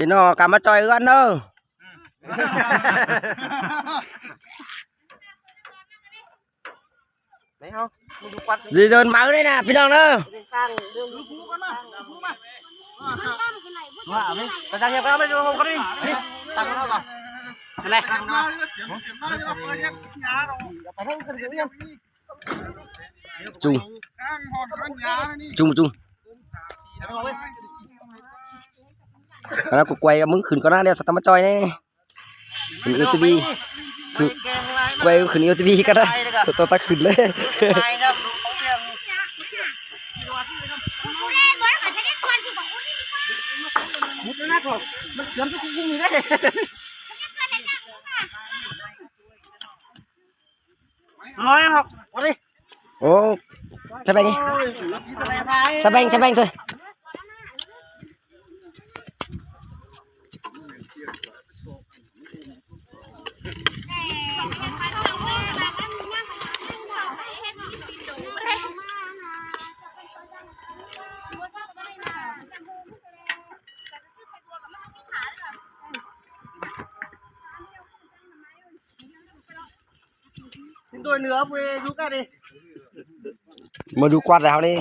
พี่น้องกลับมาจอยกันเนอะđi đơn máu đây nèพี่น้องเนอะตังค์ยังไม่ดูเขาดิตังค์เท่าไหร่อะไรจุงจุงจุงแล้วกูไกวมึงขึ้นก็น่าเดียวสัตว์มาจอยนี่ขึ้นเอลทีบีไกวขึ้นเอลทีบีก็ได้ตัวตาขึ้นเลยnói học đi ô sao bèn đi sao bèn thôi tôi nữa về giúp cả đi màดูquạt nào đi